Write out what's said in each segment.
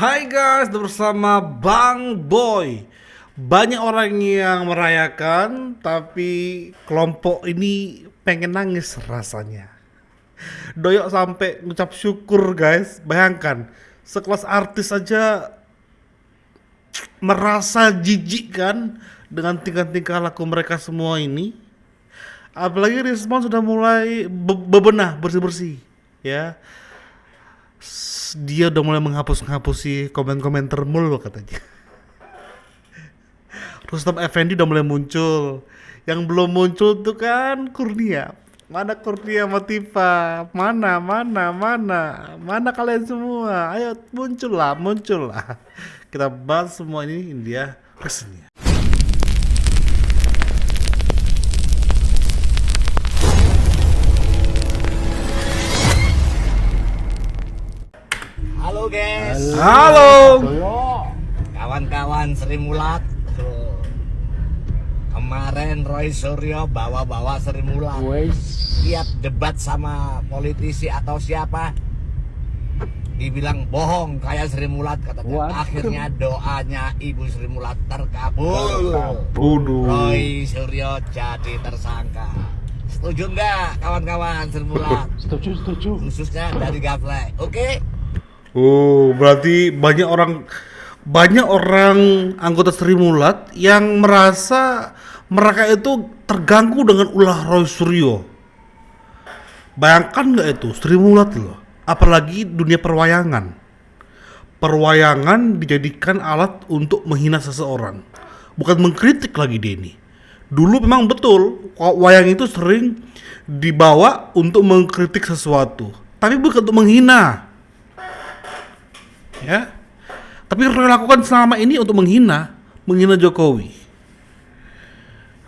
Hai guys, bersama Bang Boy. Banyak orang yang merayakan, tapi kelompok ini pengen nangis rasanya. Doyok sampai ngucap syukur guys. Bayangkan, sekelas artis aja merasa jijik kan dengan tingkah-tingkah laku mereka semua ini. Apalagi Respon sudah mulai bebenah, bersih-bersih ya. Dia udah mulai menghapus-nghapusi komen-komen termul katanya. Rustam Effendi udah mulai muncul. Yang belum muncul tuh kan Kurnia. Mana Kurnia Motiva? Mana kalian semua? Ayo muncul lah. Kita bahas semua ini dia resminya. Halo guys. Halo. Kawan-kawan Sri Mulat. Kemarin Roy Suryo bawa Sri Mulat. Lihat debat sama politisi atau siapa. Dibilang bohong kayak Sri Mulat katanya. Akhirnya doanya Ibu Sri Mulat terkabul. Roy Suryo jadi tersangka. Setuju nggak kawan-kawan Sri Mulat? Setuju. Khususnya dari Gaplek. Oke? Berarti banyak orang anggota Sri Mulat yang merasa mereka itu terganggu dengan ulah Roy Suryo. Bayangkan nggak itu Sri Mulat loh, apalagi dunia perwayangan. Perwayangan dijadikan alat untuk menghina seseorang, bukan mengkritik lagi dia ini. Dulu memang betul, wayang itu sering dibawa untuk mengkritik sesuatu, tapi bukan untuk menghina. Ya, tapi Roy lakukan selama ini untuk menghina Jokowi.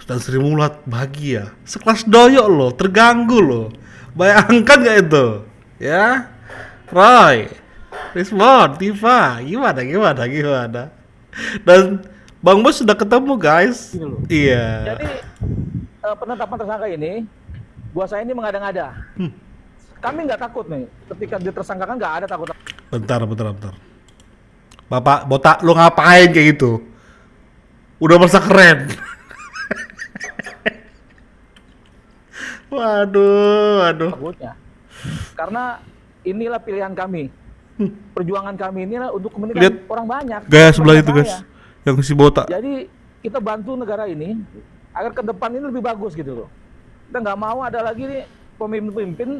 Dan Sri Mulat bahagia, sekelas doyok loh, terganggu loh. Bayangkan gak itu? Ya, Roy, Respon, Tifa, gimana? Dan Bang Bos sudah ketemu guys. Iya. Jadi penetapan tersangka ini, buat saya ini mengada-ngada. Kami nggak takut nih, ketika ditersangkakan nggak ada takut. Bentar. Bapak botak, lu ngapain kayak gitu? Udah merasa keren. Waduh. Takutnya. Karena inilah pilihan kami. Perjuangan kami inilah untuk kepentingan Lihat orang banyak. Guys, sebelah itu Bukan guys, saya. yang si botak. Jadi kita bantu negara ini agar ke depan ini lebih bagus gitu loh. Kita nggak mau ada lagi nih pemimpin-pemimpin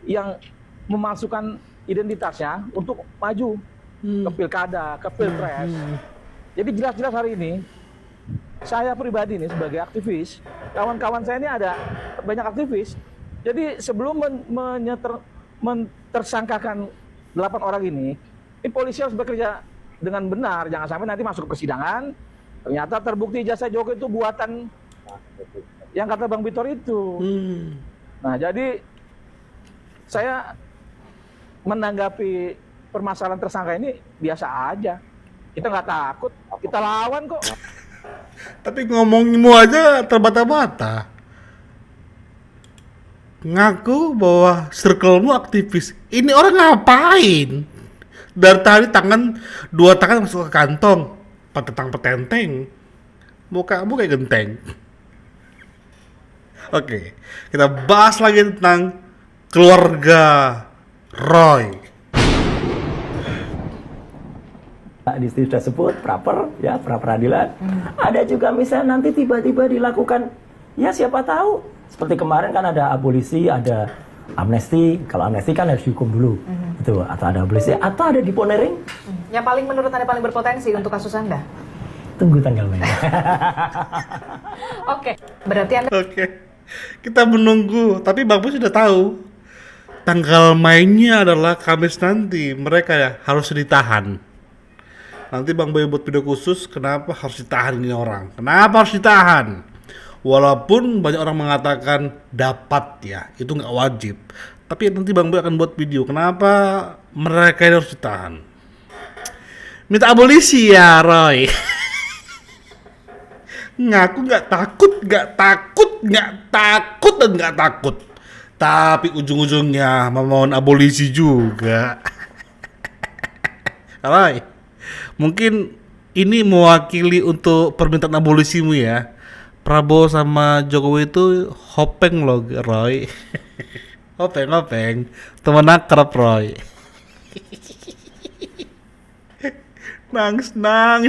yang memasukkan identitasnya untuk maju ke pilkada, ke pilpres. Jadi jelas-jelas hari ini saya pribadi nih sebagai aktivis, kawan-kawan saya ini ada banyak aktivis. Jadi sebelum mentersangkakan 8 orang ini polisi harus bekerja dengan benar, jangan sampai nanti masuk ke persidangan ternyata terbukti jasa Jokowi itu buatan yang kata Bang Bitor itu. Nah, jadi saya menanggapi permasalahan tersangka ini biasa aja. Kita nggak takut, kita lawan kok. Tapi ngomongmu aja terbata-bata. Ngaku bahwa circlemu aktivis. Ini orang ngapain? Dari tadi dua tangan masuk ke kantong, petentang-petenteng. Mukamu kayak genteng. Oke, kita bahas lagi tentang keluarga Roy. Di situ sudah sebut pra peradilan. Ada juga misalnya nanti tiba-tiba dilakukan, ya siapa tahu seperti kemarin kan ada abolisi, ada amnesti. Kalau amnesti kan harus dihukum dulu, itu atau ada abolisi atau ada deponering. Yang paling menurut Anda paling berpotensi untuk kasus Anda? Tunggu tanggal mainnya. Oke, berarti Anda Oke, kita menunggu. Tapi Bang Bos sudah tahu tanggal mainnya adalah Kamis nanti. Mereka ya harus ditahan. Nanti Bang Boy buat video khusus kenapa harus ditahan ini orang. Kenapa harus ditahan? Walaupun banyak orang mengatakan dapat ya, itu nggak wajib. Tapi nanti Bang Boy akan buat video kenapa mereka ini harus ditahan. Minta abolisi ya Roy. Ngaku nggak takut. Tapi ujung-ujungnya memohon abolisi juga. Roy, mungkin ini mewakili untuk permintaan abolisimu ya. Prabowo sama Jokowi itu hopeng loh, Roy. Hopeng. Temen akrab, Roy. Nangis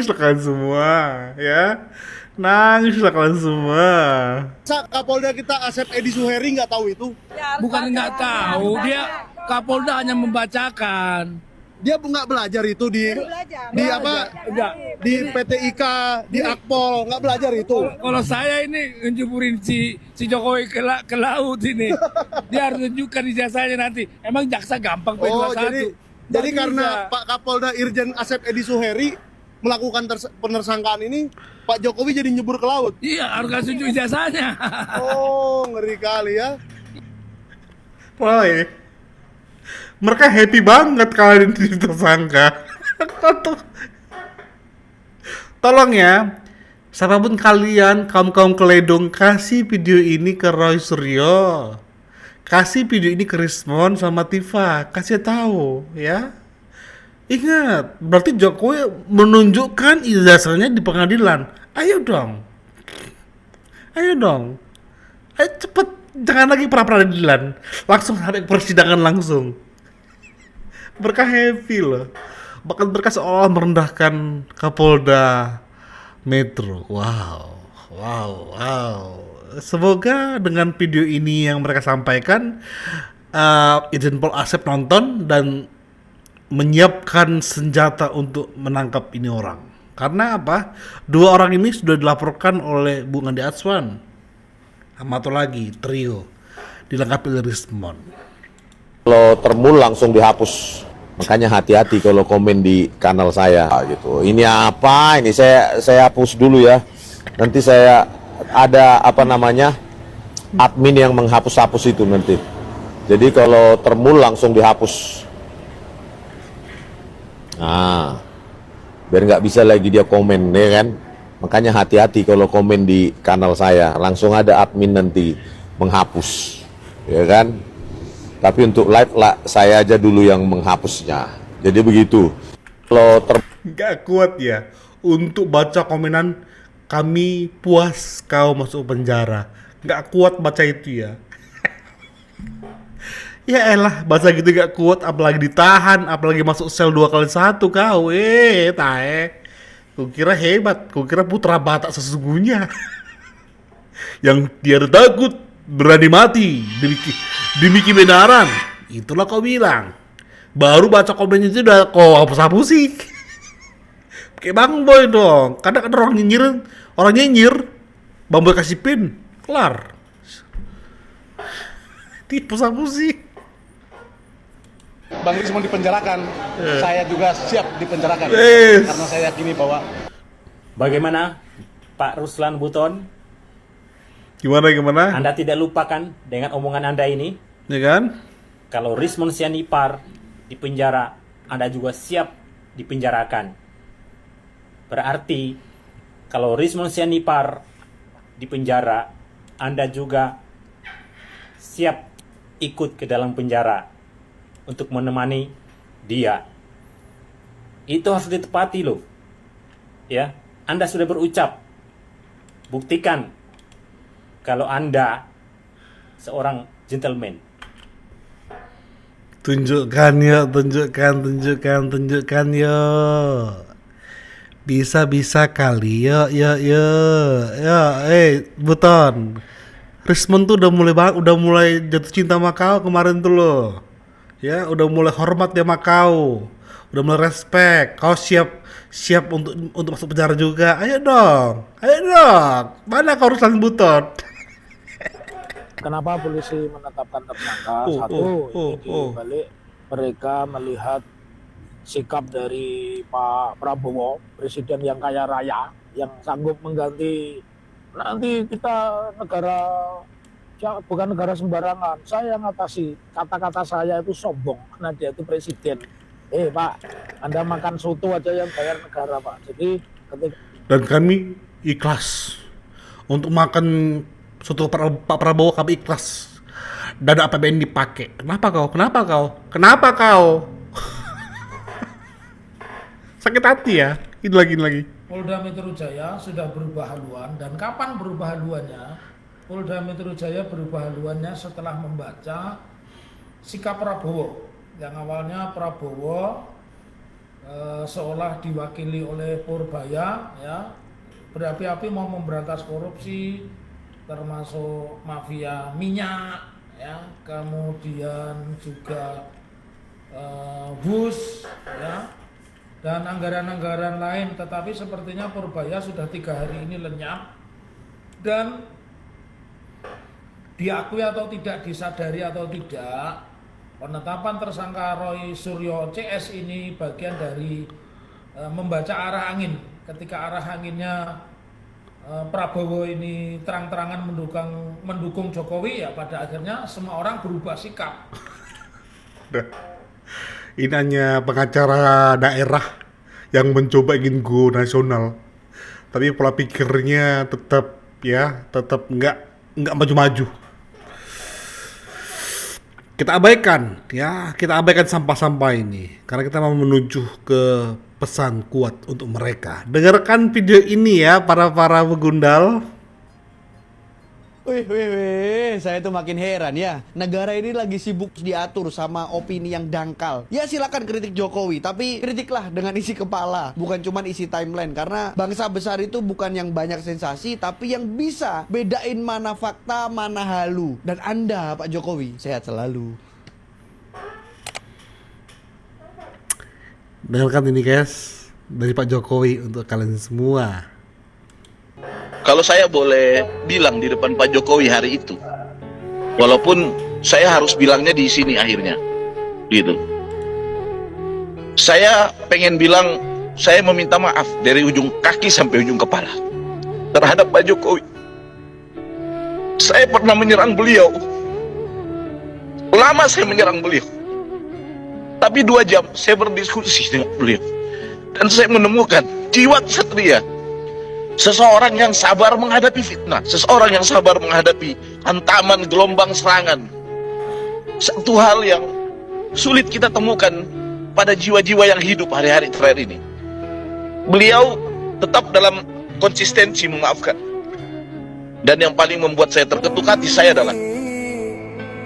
kalian semua, ya. Nangis kalian semua. Kapolda kita Asep Edi Suheri nggak tahu itu? Bukan nggak tahu, dia Kapolda hanya membacakan. Dia nggak belajar itu di apa? Di PT IKA, di Akpol, nggak belajar itu. Kalau saya ini ngejuburin si Jokowi ke laut ini, dia harus tunjukkan ijazahnya nanti. Emang jaksa gampang P21? Oh, jadi Nggak karena bisa. Pak Kapolda Irjen Asep Edi Suheri melakukan penersangkaan ini, Pak Jokowi jadi nyebur ke laut. Iya, harus kasih tunjuk ijazahnya. Oh, ngeri kali ya. Roy, mereka happy banget kalian tersangka. Tolong ya, siapapun kalian, kaum keledong, kasih video ini ke Roy Suryo. Kasih video ini ke Rismon sama Tifa, kasih tahu ya. Ingat, berarti Jokowi menunjukkan ijazahnya di pengadilan. Ayo dong. Ayo cepet, jangan lagi pra-peradilan. Langsung sampai ke persidangan langsung. Berkah happy loh. Bahkan berkah seolah merendahkan Kapolda Metro. Wow. Semoga dengan video ini yang mereka sampaikan, Irjen Pol Asep nonton dan menyiapkan senjata untuk menangkap ini orang. Karena apa? Dua orang ini sudah dilaporkan oleh Bung Andi Atswan sama satu lagi trio dilengkapi oleh Rismon. Kalau termul langsung dihapus. Makanya hati-hati kalau komen di kanal saya gitu. Ini apa? Ini saya hapus dulu ya. Nanti saya ada admin yang menghapus-hapus itu nanti. Jadi kalau termul langsung dihapus. Nah, biar nggak bisa lagi dia komen, ya kan? Makanya hati-hati kalau komen di kanal saya. Langsung ada admin nanti menghapus, ya kan? Tapi untuk live lah, saya aja dulu yang menghapusnya. Jadi begitu. Kalau Gak kuat ya untuk baca komenan kami puas kau masuk penjara. Gak kuat baca itu ya. Ya elah, baca gitu gak kuat, apalagi ditahan, apalagi masuk sel 2x1 kau. Tae. Kukira hebat, kukira putra Batak sesungguhnya. Yang tiada takut, berani mati demi kebenaran. Itulah kau bilang. Baru baca komen itu udah kau hapus-hapusi. Kayak Bang Boy dong. Kadang orang nyinyir, Bang Boy kasih pin, kelar. Dihapus-hapusi. Bang Rismon dipenjarakan, saya juga siap dipenjarakan. Karena saya yakini bahwa Bagaimana Pak Ruslan Buton? Gimana? Anda tidak lupakan dengan omongan Anda ini? Ya kan? Kalau Rismon Sianipar di penjara, Anda juga siap dipenjarakan. Berarti kalau Rismon Sianipar di penjara, Anda juga siap ikut ke dalam penjara untuk menemani dia. Itu harus ditepati loh. Ya, Anda sudah berucap. Buktikan kalau Anda seorang gentleman. Tunjukkan yo. Bisa kali yo. Buton. Rismon tuh udah mulai jatuh cinta sama kau kemarin tuh loh. Ya, udah mulai hormat dia sama kau. Udah mulai respect. Kau siap untuk masuk penjara juga. Ayo dong. Mana kau Ruslan Buton? Kenapa polisi menetapkan tersangka? Satu, ini balik mereka melihat sikap dari Pak Prabowo, presiden yang kaya raya, yang sanggup mengganti. Nanti kita bukan negara sembarangan. Saya ngatasi, kata-kata saya itu sombong karena dia itu presiden. Pak, Anda makan soto aja yang bayar negara, Pak. Jadi Dan kami ikhlas untuk makan soto Pak Prabowo, kami ikhlas. Dana APBN dipakai. Kenapa kau? Sakit hati ya. Ini lagi. Polda Metro Jaya sudah berubah haluan, dan kapan berubah haluannya? Polda Metro Jaya berubah haluannya setelah membaca sikap Prabowo. Yang awalnya Prabowo seolah diwakili oleh Purbaya, ya, berapi-api mau memberantas korupsi, termasuk mafia minyak, ya, kemudian juga bus, ya, dan anggaran-anggaran lain. Tetapi sepertinya Purbaya sudah 3 hari ini lenyap, dan diakui atau tidak, disadari atau tidak, penetapan tersangka Roy Suryo CS ini bagian dari membaca arah angin. Ketika arah anginnya Prabowo ini terang-terangan mendukung Jokowi, ya pada akhirnya semua orang berubah sikap. Ini hanya pengacara daerah yang mencoba ingin go nasional, tapi pola pikirnya tetap nggak maju-maju. Kita abaikan sampah-sampah ini karena kita mau menuju ke pesan kuat untuk mereka. Dengarkan video ini ya para begundal. Wih, saya tuh makin heran ya. Negara ini lagi sibuk diatur sama opini yang dangkal. Ya silakan kritik Jokowi, tapi kritiklah dengan isi kepala, bukan cuma isi timeline. Karena bangsa besar itu bukan yang banyak sensasi, tapi yang bisa bedain mana fakta, mana halu. Dan Anda, Pak Jokowi, sehat selalu. Dengarkan ini guys, dari Pak Jokowi untuk kalian semua. Kalau saya boleh bilang di depan Pak Jokowi hari itu, walaupun saya harus bilangnya di sini akhirnya, gitu. Saya pengen bilang, saya meminta maaf dari ujung kaki sampai ujung kepala terhadap Pak Jokowi. Saya pernah menyerang beliau, lama saya menyerang beliau, tapi 2 jam saya berdiskusi dengan beliau, dan saya menemukan jiwa ksatria. Seseorang yang sabar menghadapi fitnah, seseorang yang sabar menghadapi hantaman gelombang serangan. Satu hal yang sulit kita temukan pada jiwa-jiwa yang hidup hari-hari terakhir ini. Beliau tetap dalam konsistensi memaafkan. Dan yang paling membuat saya terketuk hati saya adalah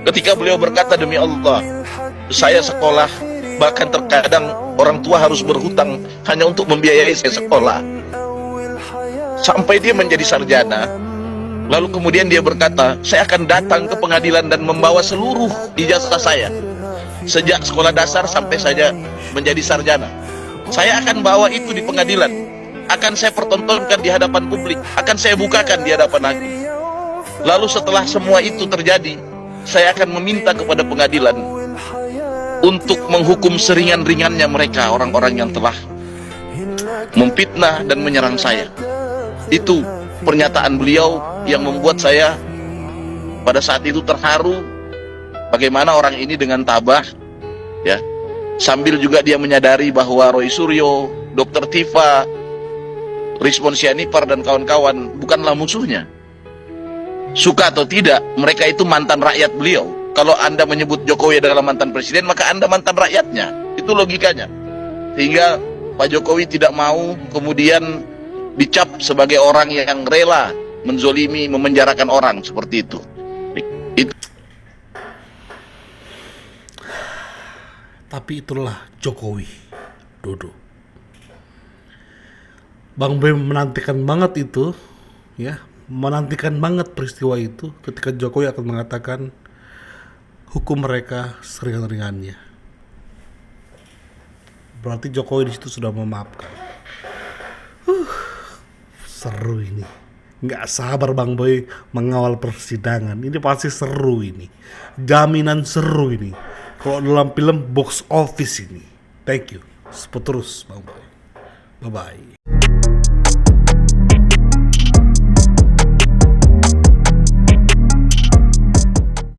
ketika beliau berkata, demi Allah, saya sekolah, bahkan terkadang orang tua harus berhutang hanya untuk membiayai saya sekolah. Sampai dia menjadi sarjana. Lalu kemudian dia berkata, saya akan datang ke pengadilan dan membawa seluruh ijazah saya, sejak sekolah dasar sampai saja menjadi sarjana. Saya akan bawa itu di pengadilan, akan saya pertontonkan di hadapan publik, akan saya bukakan di hadapan hakim. Lalu setelah semua itu terjadi, saya akan meminta kepada pengadilan untuk menghukum seringan-ringannya mereka, orang-orang yang telah memfitnah dan menyerang saya. Itu pernyataan beliau yang membuat saya pada saat itu terharu, bagaimana orang ini dengan tabah, ya, sambil juga dia menyadari bahwa Roy Suryo, Dr. Tifa, Rizwan Syahipar dan kawan-kawan bukanlah musuhnya. Suka atau tidak, mereka itu mantan rakyat beliau. Kalau Anda menyebut Jokowi adalah mantan presiden, maka Anda mantan rakyatnya. Itu logikanya. Sehingga Pak Jokowi tidak mau kemudian dicap sebagai orang yang rela menzolimi, memenjarakan orang seperti itu. Tapi itulah Jokowi, Dodo. Bang Boy menantikan banget itu, ya, menantikan banget peristiwa itu ketika Jokowi akan mengatakan hukum mereka seringan-ringannya. Berarti Jokowi di situ sudah memaafkan. Seru ini, nggak sabar Bang Boy mengawal persidangan. Ini pasti seru ini, jaminan seru ini. Kalau dalam film box office ini. Thank you, support terus Bang Boy. Bye bye.